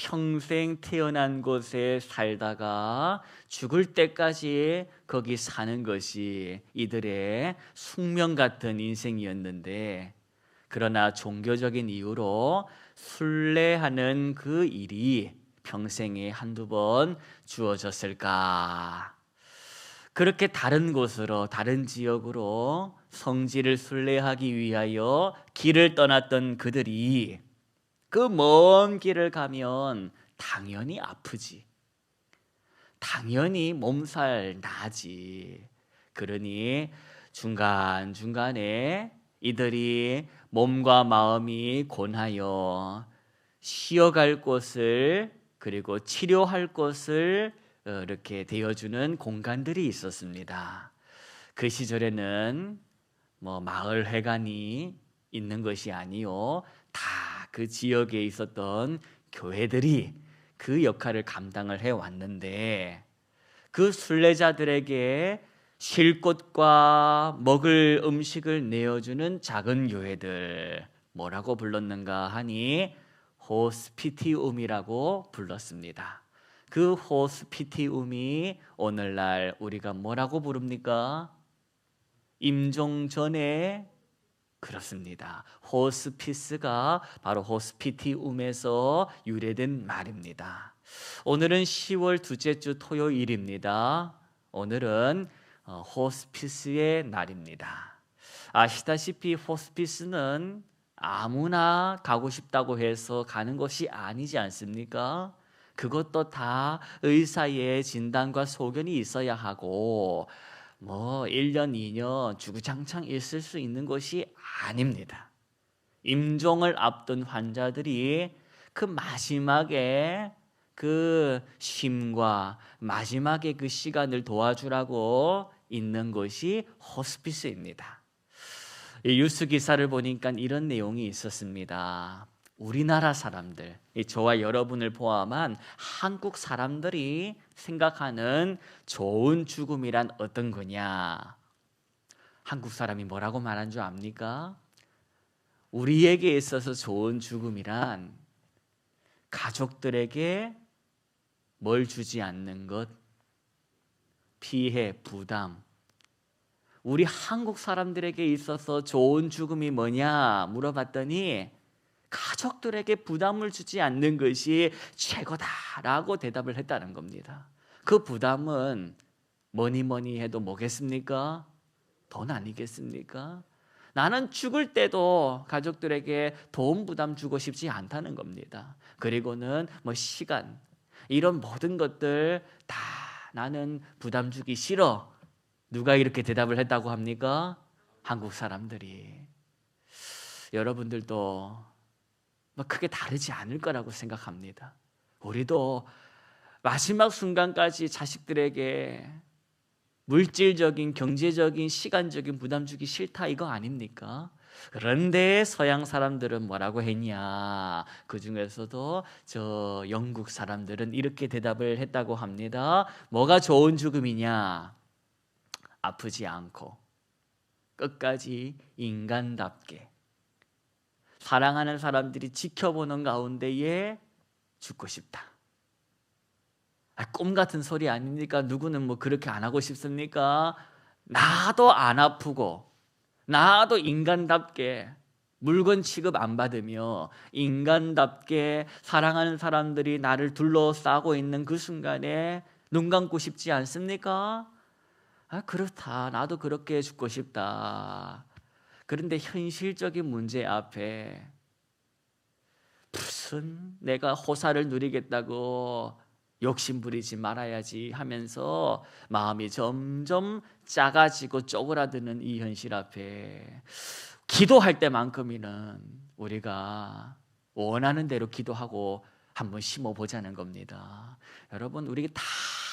평생 태어난 곳에 살다가 죽을 때까지 거기 사는 것이 이들의 숙명 같은 인생이었는데, 그러나 종교적인 이유로 순례하는 그 일이 평생에 한두 번 주어졌을까? 그렇게 다른 곳으로, 다른 지역으로 성지를 순례하기 위하여 길을 떠났던 그들이 그 먼 길을 가면 당연히 아프지. 당연히 몸살 나지. 그러니 중간중간에 이들이 몸과 마음이 곤하여 쉬어갈 곳을, 그리고 치료할 곳을 이렇게 되어주는 공간들이 있었습니다. 그 시절에는 마을 회관이 있는 것이 아니요, 다 그 지역에 있었던 교회들이 그 역할을 감당을 해왔는데, 그 순례자들에게 쉴 곳과 먹을 음식을 내어주는 작은 교회들, 뭐라고 불렀는가 하니 호스피티움이라고 불렀습니다. 그 호스피티움이 오늘날 우리가 뭐라고 부릅니까? 임종 전에, 그렇습니다. 호스피스가 바로 호스피티움에서 유래된 말입니다. 오늘은 10월 둘째 주 토요일입니다. 오늘은 호스피스의 날입니다. 아시다시피 호스피스는 아무나 가고 싶다고 해서 가는 것이 아니지 않습니까? 그것도 다 의사의 진단과 소견이 있어야 하고 1년, 2년 주구장창 있을 수 있는 것이 아닙니다. 임종을 앞둔 환자들이 그 마지막에 그 쉼과 마지막에 그 시간을 도와주라고 있는 것이 호스피스입니다. 이 뉴스 기사를 보니까 이런 내용이 있었습니다. 우리나라 사람들, 저와 여러분을 포함한 한국 사람들이 생각하는 좋은 죽음이란 어떤 거냐? 한국 사람이 뭐라고 말한 줄 압니까? 우리에게 있어서 좋은 죽음이란 가족들에게 뭘 주지 않는 것, 피해, 부담. 우리 한국 사람들에게 있어서 좋은 죽음이 뭐냐 물어봤더니 가족들에게 부담을 주지 않는 것이 최고다라고 대답을 했다는 겁니다. 그 부담은 뭐니 해도 뭐겠습니까? 돈 아니겠습니까? 나는 죽을 때도 가족들에게 돈 부담 주고 싶지 않다는 겁니다. 그리고는 시간, 이런 모든 것들 다 나는 부담 주기 싫어. 누가 이렇게 대답을 했다고 합니까? 한국 사람들이. 여러분들도 크게 다르지 않을 거라고 생각합니다. 우리도 마지막 순간까지 자식들에게 물질적인, 경제적인, 시간적인 부담 주기 싫다 이거 아닙니까? 그런데 서양 사람들은 뭐라고 했냐? 그 중에서도 저 영국 사람들은 이렇게 대답을 했다고 합니다. 뭐가 좋은 죽음이냐? 아프지 않고 끝까지 인간답게 사랑하는 사람들이 지켜보는 가운데에 죽고 싶다. 꿈 같은 소리 아닙니까? 누구는 그렇게 안 하고 싶습니까? 나도 안 아프고 나도 인간답게 물건 취급 안 받으며 인간답게 사랑하는 사람들이 나를 둘러싸고 있는 그 순간에 눈 감고 싶지 않습니까? 그렇다. 나도 그렇게 죽고 싶다. 그런데 현실적인 문제 앞에 무슨 내가 호사를 누리겠다고 욕심 부리지 말아야지 하면서 마음이 점점 작아지고 쪼그라드는 이 현실 앞에 기도할 때만큼이는 우리가 원하는 대로 기도하고 한번 심어보자는 겁니다. 여러분, 우리 다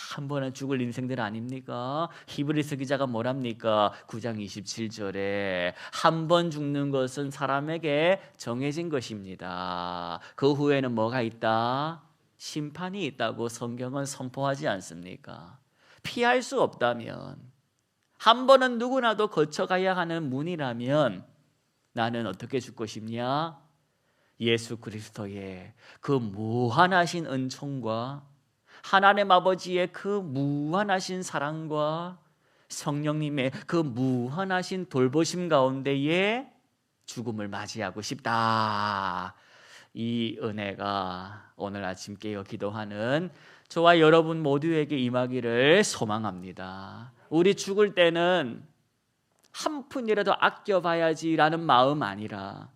한 번은 죽을 인생들 아닙니까? 히브리서 기자가 뭐랍니까? 9장 27절에 한 번 죽는 것은 사람에게 정해진 것입니다. 그 후에는 뭐가 있다? 심판이 있다고 성경은 선포하지 않습니까? 피할 수 없다면, 한 번은 누구나도 거쳐가야 하는 문이라면 나는 어떻게 죽고 싶냐? 예수 그리스도의 그 무한하신 은총과 하나님 아버지의 그 무한하신 사랑과 성령님의 그 무한하신 돌보심 가운데에 죽음을 맞이하고 싶다. 이 은혜가 오늘 아침 깨어 기도하는 저와 여러분 모두에게 임하기를 소망합니다. 우리 죽을 때는 한 푼이라도 아껴봐야지라는 마음 아니라,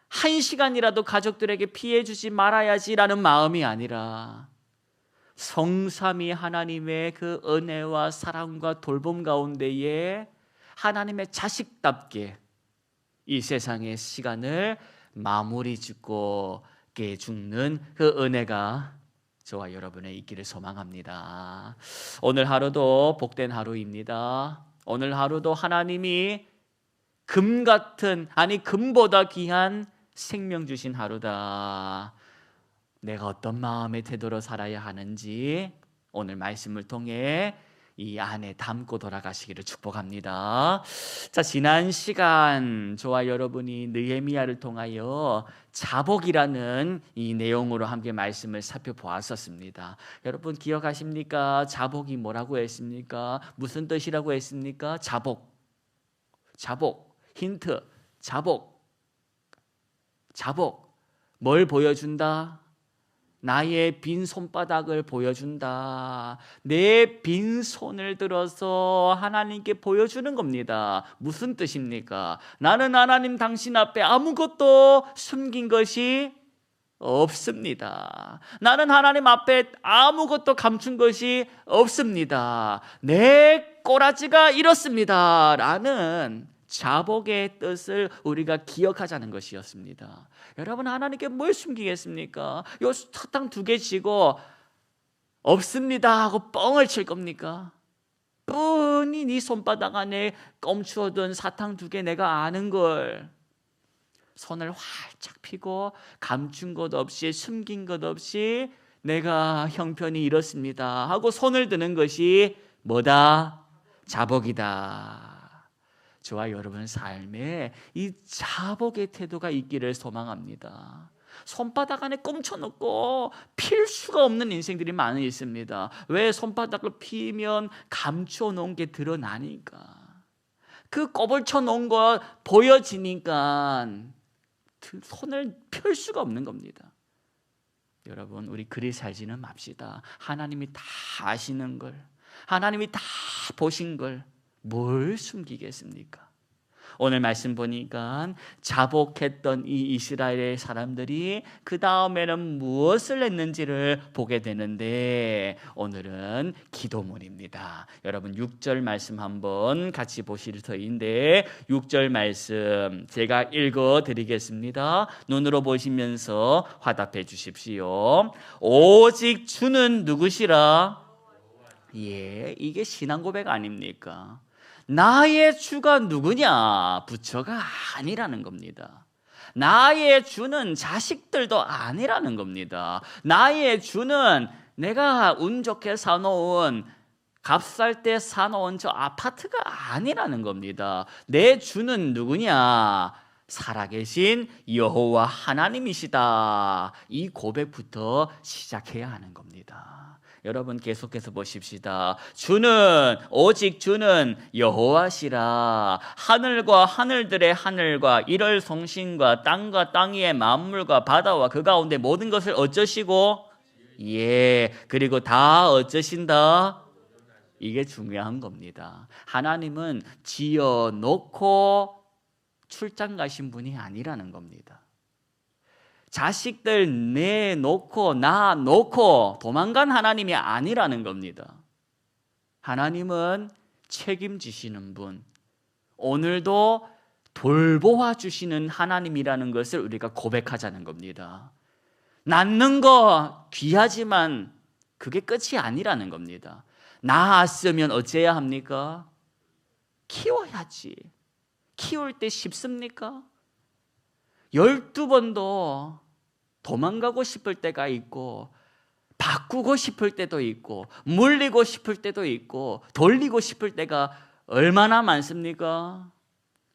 한 시간이라도 가족들에게 피해 주지 말아야지라는 마음이 아니라, 성삼위 하나님의 그 은혜와 사랑과 돌봄 가운데에 하나님의 자식답게 이 세상의 시간을 마무리 짓고 죽는 그 은혜가 저와 여러분의 있기를 소망합니다. 오늘 하루도 복된 하루입니다. 오늘 하루도 하나님이 금 같은, 아니 금보다 귀한 생명 주신 하루다. 내가 어떤 마음의 태도로 살아야 하는지 오늘 말씀을 통해 이 안에 담고 돌아가시기를 축복합니다. 자, 지난 시간 저와 여러분이 느헤미야를 통하여 자복이라는 이 내용으로 함께 말씀을 살펴보았었습니다. 여러분 기억하십니까? 자복이 뭐라고 했습니까? 무슨 뜻이라고 했습니까? 자복. 힌트. 자복. 뭘 보여준다? 나의 빈 손바닥을 보여준다. 내 빈 손을 들어서 하나님께 보여주는 겁니다. 무슨 뜻입니까? 나는 하나님 당신 앞에 아무것도 숨긴 것이 없습니다. 나는 하나님 앞에 아무것도 감춘 것이 없습니다. 내 꼬라지가 이렇습니다. 라는 자복의 뜻을 우리가 기억하자는 것이었습니다. 여러분, 하나님께 뭘 숨기겠습니까? 요 사탕 2개 쥐고 없습니다 하고 뻥을 칠 겁니까? 뻔히 네 손바닥 안에 껌추어둔 사탕 2개 내가 아는 걸, 손을 활짝 펴고 감춘 것 없이 숨긴 것 없이 내가 형편이 이렇습니다 하고 손을 드는 것이 뭐다? 자복이다. 저와 여러분 삶에 이 자복의 태도가 있기를 소망합니다. 손바닥 안에 꽁쳐놓고 필 수가 없는 인생들이 많이 있습니다. 왜? 손바닥을 피면 감춰 놓은 게 드러나니까, 그 꼬불쳐 놓은 거 보여지니까 손을 펼 수가 없는 겁니다. 여러분, 우리 그리 살지는 맙시다. 하나님이 다 아시는 걸, 하나님이 다 보신 걸 뭘 숨기겠습니까? 오늘 말씀 보니까 자복했던 이 이스라엘의 사람들이 그 다음에는 무엇을 했는지를 보게 되는데, 오늘은 기도문입니다. 여러분 6절 말씀 한번 같이 보실 터인데, 6절 말씀 제가 읽어 드리겠습니다. 눈으로 보시면서 화답해 주십시오. 오직 주는 누구시라? 예, 이게 신앙 고백 아닙니까? 나의 주가 누구냐? 부처가 아니라는 겁니다. 나의 주는 자식들도 아니라는 겁니다. 나의 주는 내가 운 좋게 사놓은, 값살 때 사놓은 저 아파트가 아니라는 겁니다. 내 주는 누구냐? 살아계신 여호와 하나님이시다. 이 고백부터 시작해야 하는 겁니다. 여러분 계속해서 보십시다. 주는, 오직 주는 여호와시라. 하늘과 하늘들의 하늘과 이럴 성신과 땅과 땅 위의 만물과 바다와 그 가운데 모든 것을 어쩌시고, 예, 그리고 다 어쩌신다. 이게 중요한 겁니다. 하나님은 지어놓고 출장 가신 분이 아니라는 겁니다. 자식들 내놓고 놔놓고 도망간 하나님이 아니라는 겁니다. 하나님은 책임지시는 분, 오늘도 돌보아 주시는 하나님이라는 것을 우리가 고백하자는 겁니다. 낳는 거 귀하지만 그게 끝이 아니라는 겁니다. 낳았으면 어째야 합니까? 키워야지. 키울 때 쉽습니까? 12번도 도망가고 싶을 때가 있고, 바꾸고 싶을 때도 있고, 물리고 싶을 때도 있고, 돌리고 싶을 때가 얼마나 많습니까?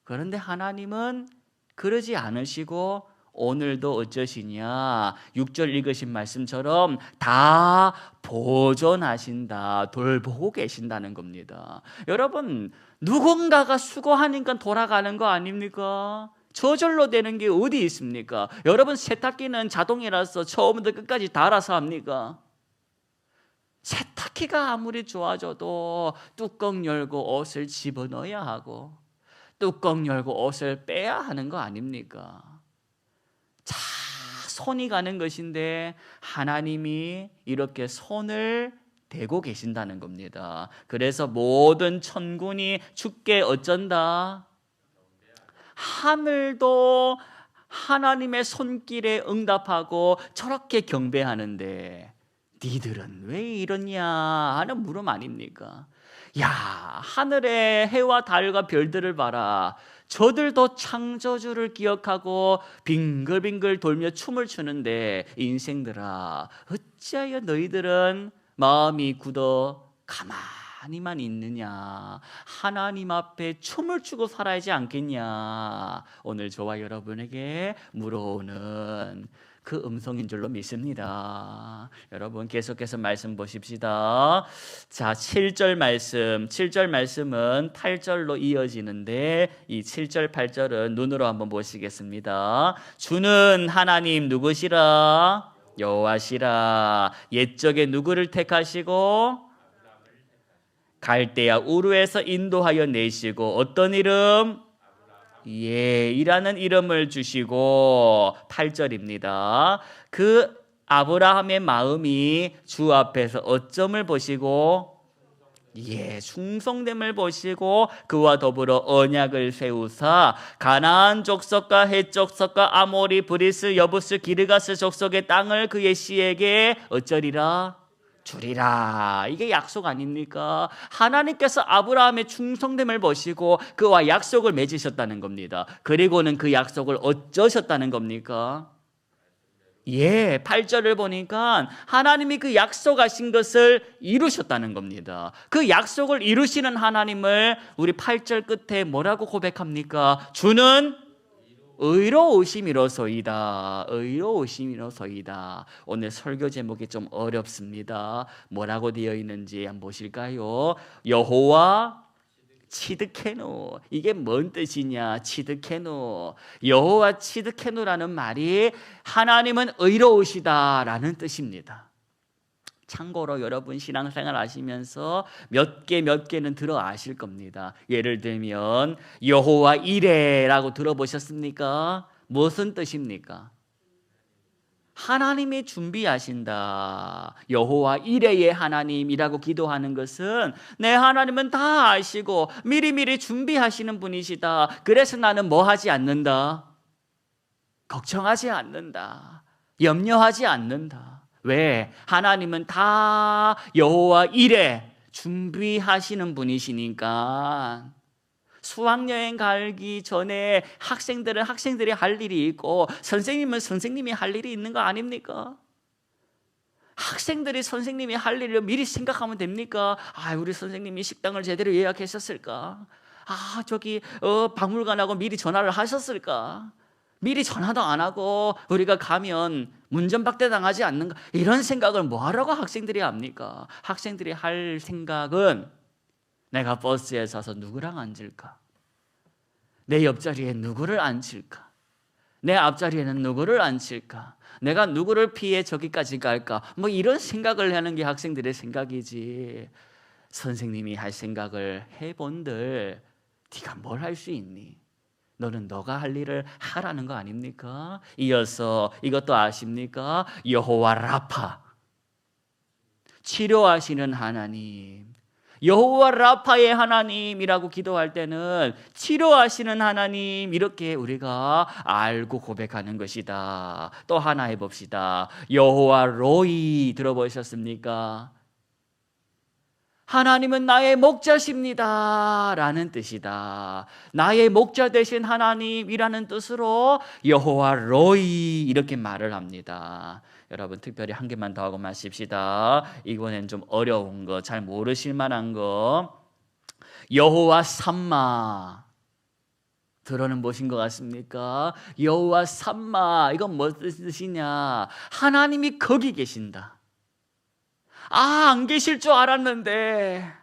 그런데 하나님은 그러지 않으시고 오늘도 어쩌시냐? 6절 읽으신 말씀처럼 다 보존하신다, 돌보고 계신다는 겁니다. 여러분, 누군가가 수고하니까 돌아가는 거 아닙니까? 저절로 되는 게 어디 있습니까? 여러분, 세탁기는 자동이라서 처음부터 끝까지 다 알아서 합니까? 세탁기가 아무리 좋아져도 뚜껑 열고 옷을 집어넣어야 하고 뚜껑 열고 옷을 빼야 하는 거 아닙니까? 자, 손이 가는 것인데 하나님이 이렇게 손을 대고 계신다는 겁니다. 그래서 모든 천군이 주께 어쩐다? 하늘도 하나님의 손길에 응답하고 저렇게 경배하는데 니들은 왜 이러냐 하는 물음 아닙니까? 야, 하늘의 해와 달과 별들을 봐라. 저들도 창조주를 기억하고 빙글빙글 돌며 춤을 추는데 인생들아, 어찌하여 너희들은 마음이 굳어 가만히만 있느냐? 하나님 앞에 춤을 추고 살아야지 않겠냐? 오늘 저와 여러분에게 물어오는 그 음성인 줄로 믿습니다. 여러분, 계속해서 말씀 보십시다. 자, 7절 말씀은 8절로 이어지는데 이 7절 8절은 눈으로 한번 보시겠습니다. 주는 하나님 누구시라? 여호와시라. 옛적에 누구를 택하시고 갈대아 우르에서 인도하여 내시고 어떤 이름? 이라는 이름을 주시고 8절입니다. 그 아브라함의 마음이 주 앞에서 어점을 보시고 충성됨을 보시고 그와 더불어 언약을 세우사 가나안 족속과 헷 족속과 아모리 브리스 여부스 기르가스 족속의 땅을 그의 씨에게 어쩌리라? 주리라. 이게 약속 아닙니까? 하나님께서 아브라함의 충성됨을 보시고 그와 약속을 맺으셨다는 겁니다. 그리고는 그 약속을 어쩌셨다는 겁니까? 8절을 보니까 하나님이 그 약속하신 것을 이루셨다는 겁니다. 그 약속을 이루시는 하나님을 우리 8절 끝에 뭐라고 고백합니까? 주는 의로우심이로소이다. 의로우심이로소이다. 오늘 설교 제목이 좀 어렵습니다. 뭐라고 되어 있는지 한번 보실까요? 여호와 치드케누. 이게 뭔 뜻이냐? 치드케누. 여호와 치드케누라는 말이 하나님은 의로우시다라는 뜻입니다. 참고로 여러분 신앙생활 하시면서 몇 개는 들어 아실 겁니다. 예를 들면 여호와 이레라고 들어보셨습니까? 무슨 뜻입니까? 하나님이 준비하신다. 여호와 이레의 하나님이라고 기도하는 것은 내 하나님은 다 아시고 미리미리 준비하시는 분이시다. 그래서 나는 뭐 하지 않는다? 걱정하지 않는다. 염려하지 않는다. 왜? 하나님은 다 여호와 이레 준비하시는 분이시니까. 수학여행 가기 전에 학생들은 학생들이 할 일이 있고 선생님은 선생님이 할 일이 있는 거 아닙니까? 학생들이 선생님이 할 일을 미리 생각하면 됩니까? 우리 선생님이 식당을 제대로 예약했었을까? 저기 박물관하고 미리 전화를 하셨을까? 미리 전화도 안 하고 우리가 가면 문전박대 당하지 않는가? 이런 생각을 뭐하라고 학생들이 합니까? 학생들이 할 생각은 내가 버스에 서서 누구랑 앉을까? 내 옆자리에 누구를 앉힐까? 내 앞자리에는 누구를 앉힐까? 내가 누구를 피해 저기까지 갈까? 뭐 이런 생각을 하는 게 학생들의 생각이지. 선생님이 할 생각을 해본들 네가 뭘 할 수 있니? 너는 너가 할 일을 하라는 거 아닙니까? 이어서 이것도 아십니까? 여호와 라파, 치료하시는 하나님. 여호와 라파의 하나님이라고 기도할 때는 치료하시는 하나님 이렇게 우리가 알고 고백하는 것이다. 또 하나 해봅시다. 여호와 로이 들어보셨습니까? 하나님은 나의 목자십니다 라는 뜻이다. 나의 목자 되신 하나님이라는 뜻으로 여호와 로이 이렇게 말을 합니다. 여러분 특별히 한 개만 더 하고 마십시다. 이번엔 좀 어려운 거, 잘 모르실 만한 거. 여호와 삼마. 들어는 보신 것 같습니까? 여호와 삼마, 이건 무슨 뜻이냐? 하나님이 거기 계신다. 안 계실 줄 알았는데,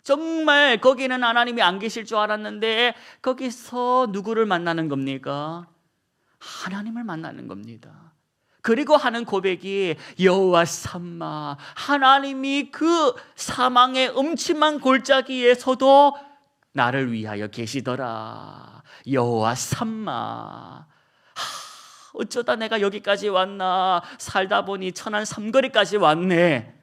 정말 거기는 하나님이 안 계실 줄 알았는데 거기서 누구를 만나는 겁니까? 하나님을 만나는 겁니다. 그리고 하는 고백이 여호와 삼마, 하나님이 그 사망의 음침한 골짜기에서도 나를 위하여 계시더라. 여호와 삼마. 어쩌다 내가 여기까지 왔나? 살다 보니 천안 삼거리까지 왔네.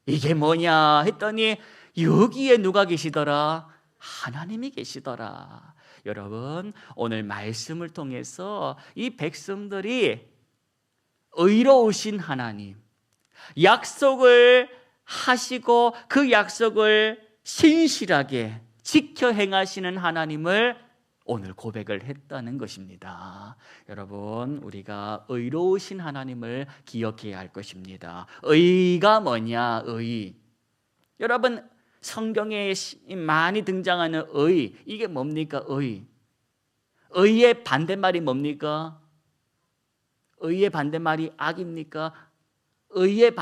이게 뭐냐 했더니 여기에 누가 계시더라? 하나님이 계시더라. 여러분, 오늘 말씀을 통해서 이 백성들이 의로우신 하나님, 약속을 하시고 그 약속을 신실하게 지켜 행하시는 하나님을 오늘 고백을 했다는 것입니다. 여러분, 우리가 의로우신 하나님을 기억해야 할 것입니다. 의가 뭐냐? 의. 여러분, 성경에 많이 등장하는 의, 이게 뭡니까? 의. 의의 반대말이 뭡니까? 의의 반대말이 악입니까? 의의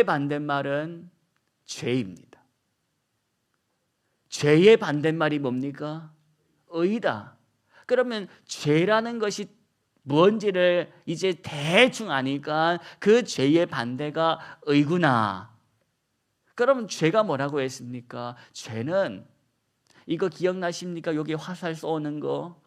반대말은 죄입니다. 죄의 반대말이 뭡니까? 의다. 그러면 죄라는 것이 뭔지를 이제 대충 아니까 그 죄의 반대가 의구나. 그러면 죄가 뭐라고 했습니까? 죄는 이거 기억나십니까? 여기 화살 쏘는 거.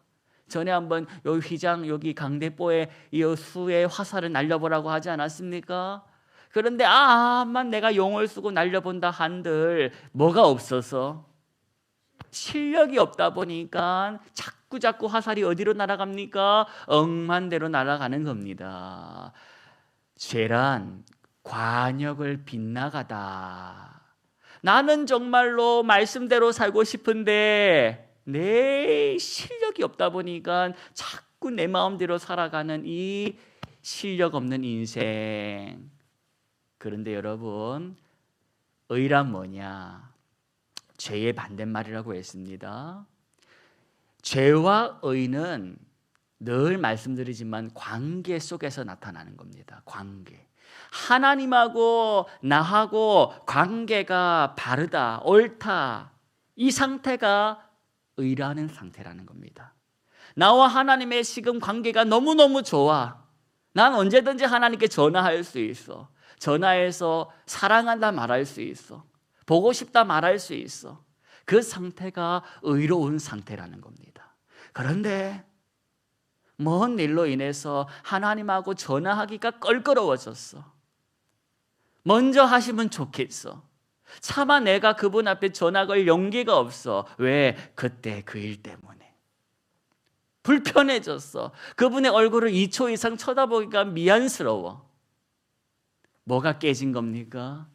전에 한번 여기 휘장 여기 강대포에 이 수에 화살을 날려보라고 하지 않았습니까? 그런데 만 내가 용을 쓰고 날려본다 한들 뭐가 없어서 실력이 없다 보니까 자꾸 화살이 어디로 날아갑니까? 억만대로 날아가는 겁니다. 죄란 관역을 빗나가다. 나는 정말로 말씀대로 살고 싶은데 내 실력이 없다 보니까 자꾸 내 마음대로 살아가는 이 실력 없는 인생. 그런데 여러분, 의란 뭐냐? 죄의 반대말이라고 했습니다. 죄와 의는 늘 말씀드리지만 관계 속에서 나타나는 겁니다. 관계. 하나님하고 나하고 관계가 바르다, 옳다. 이 상태가 의라는 상태라는 겁니다. 나와 하나님의 지금 관계가 너무너무 좋아. 난 언제든지 하나님께 전화할 수 있어. 전화해서 사랑한다 말할 수 있어. 보고 싶다 말할 수 있어. 그 상태가 의로운 상태라는 겁니다. 그런데 먼 일로 인해서 하나님하고 전화하기가 껄끄러워졌어. 먼저 하시면 좋겠어. 차마 내가 그분 앞에 전화 걸 용기가 없어. 왜? 그때 그 일 때문에 불편해졌어. 그분의 얼굴을 2초 이상 쳐다보기가 미안스러워. 뭐가 깨진 겁니까?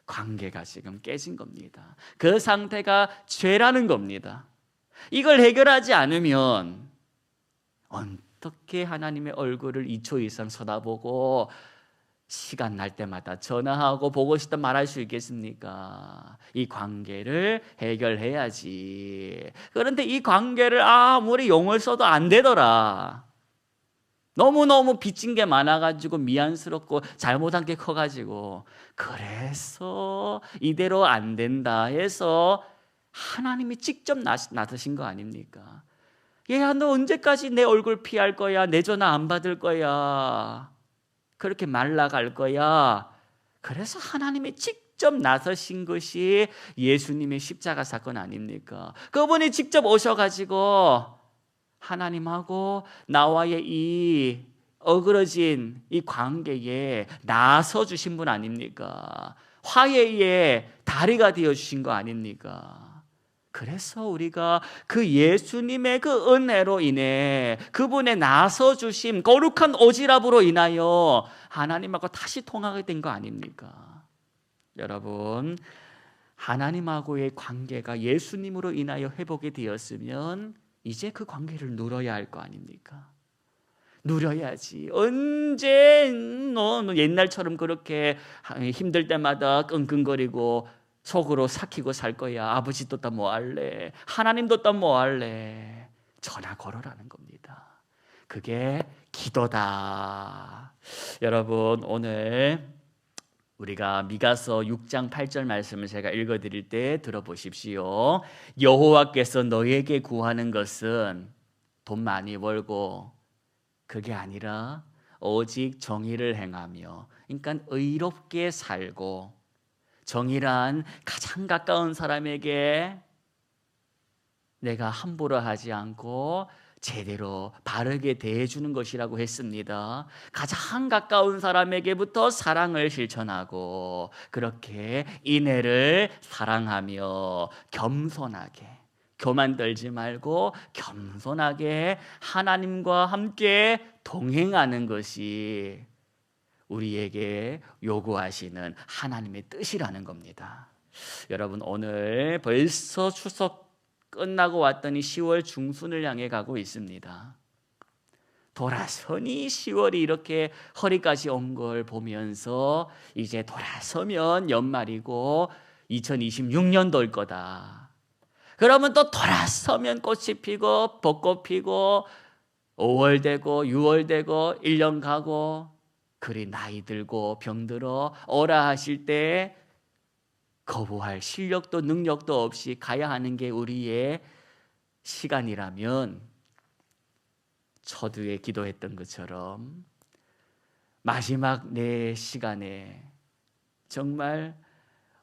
관계가 지금 깨진 겁니다. 그 상태가 죄라는 겁니다. 이걸 해결하지 않으면 어떻게 하나님의 얼굴을 2초 이상 쳐다보고 시간 날 때마다 전화하고 보고 싶다 말할 수 있겠습니까? 이 관계를 해결해야지. 그런데 이 관계를 아무리 용을 써도 안 되더라. 너무너무 빚진 게 많아가지고 미안스럽고 잘못한 게 커가지고 그래서 이대로 안 된다 해서 하나님이 직접 나서신 거 아닙니까? 얘야, 너 언제까지 내 얼굴 피할 거야? 내 전화 안 받을 거야? 그렇게 말라갈 거야? 그래서 하나님이 직접 나서신 것이 예수님의 십자가 사건 아닙니까? 그분이 직접 오셔가지고 하나님하고 나와의 이 어그러진 이 관계에 나서 주신 분 아닙니까? 화해의 다리가 되어 주신 거 아닙니까? 그래서 우리가 그 예수님의 그 은혜로 인해 그분의 나서 주심 거룩한 오지랖으로 인하여 하나님하고 다시 통하게 된 거 아닙니까? 여러분, 하나님하고의 관계가 예수님으로 인하여 회복이 되었으면 이제 그 관계를 누려야 할 거 아닙니까? 누려야지. 언제 너 옛날처럼 그렇게 힘들 때마다 끙끙거리고 속으로 삭히고 살 거야. 아버지도 또 뭐 할래? 하나님도 또 뭐 할래? 전화 걸어라는 겁니다. 그게 기도다. 여러분, 오늘 우리가 미가서 6장 8절 말씀을 제가 읽어드릴 때 들어보십시오. 여호와께서 너에게 구하는 것은 돈 많이 벌고 그게 아니라 오직 정의를 행하며, 그러니까 의롭게 살고, 정의란 가장 가까운 사람에게 내가 함부로 하지 않고 제대로 바르게 대해주는 것이라고 했습니다. 가장 가까운 사람에게부터 사랑을 실천하고, 그렇게 이내를 사랑하며 겸손하게, 교만 떨지 말고 겸손하게 하나님과 함께 동행하는 것이 우리에게 요구하시는 하나님의 뜻이라는 겁니다. 여러분, 오늘 벌써 추석 끝나고 왔더니 10월 중순을 향해 가고 있습니다. 돌아서니 10월이 이렇게 허리까지 온 걸 보면서 이제 돌아서면 연말이고 2026년도일 거다. 그러면 또 돌아서면 꽃이 피고 벚꽃 피고 5월 되고 6월 되고 1년 가고, 그리 나이 들고 병들어 오라 하실 때 거부할 실력도 능력도 없이 가야 하는 게 우리의 시간이라면, 초두에 기도했던 것처럼 마지막 내 시간에 정말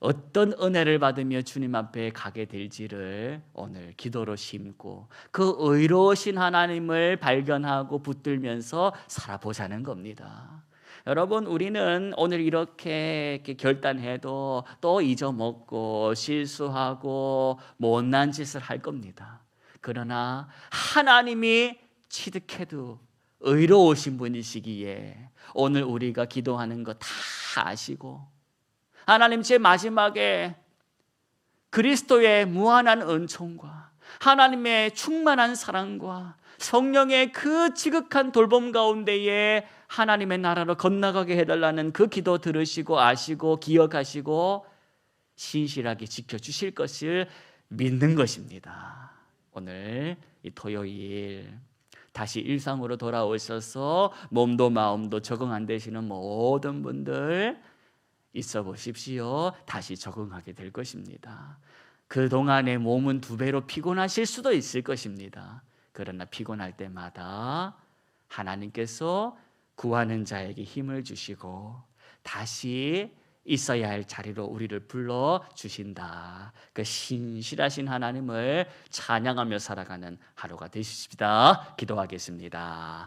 어떤 은혜를 받으며 주님 앞에 가게 될지를 오늘 기도로 심고 그 의로우신 하나님을 발견하고 붙들면서 살아보자는 겁니다. 여러분, 우리는 오늘 이렇게 결단해도 또 잊어먹고 실수하고 못난 짓을 할 겁니다. 그러나 하나님이 취득해도 의로우신 분이시기에 오늘 우리가 기도하는 거 다 아시고, 하나님, 제 마지막에 그리스도의 무한한 은총과 하나님의 충만한 사랑과 성령의 그 지극한 돌봄 가운데에 하나님의 나라로 건너가게 해달라는 그 기도 들으시고 아시고 기억하시고 신실하게 지켜주실 것을 믿는 것입니다. 오늘 이 토요일 다시 일상으로 돌아오셔서 몸도 마음도 적응 안 되시는 모든 분들 있어 보십시오. 다시 적응하게 될 것입니다. 그동안의 몸은 2배로 피곤하실 수도 있을 것입니다. 그러나 피곤할 때마다 하나님께서 구하는 자에게 힘을 주시고 다시 있어야 할 자리로 우리를 불러주신다. 그 신실하신 하나님을 찬양하며 살아가는 하루가 되십시다. 기도하겠습니다.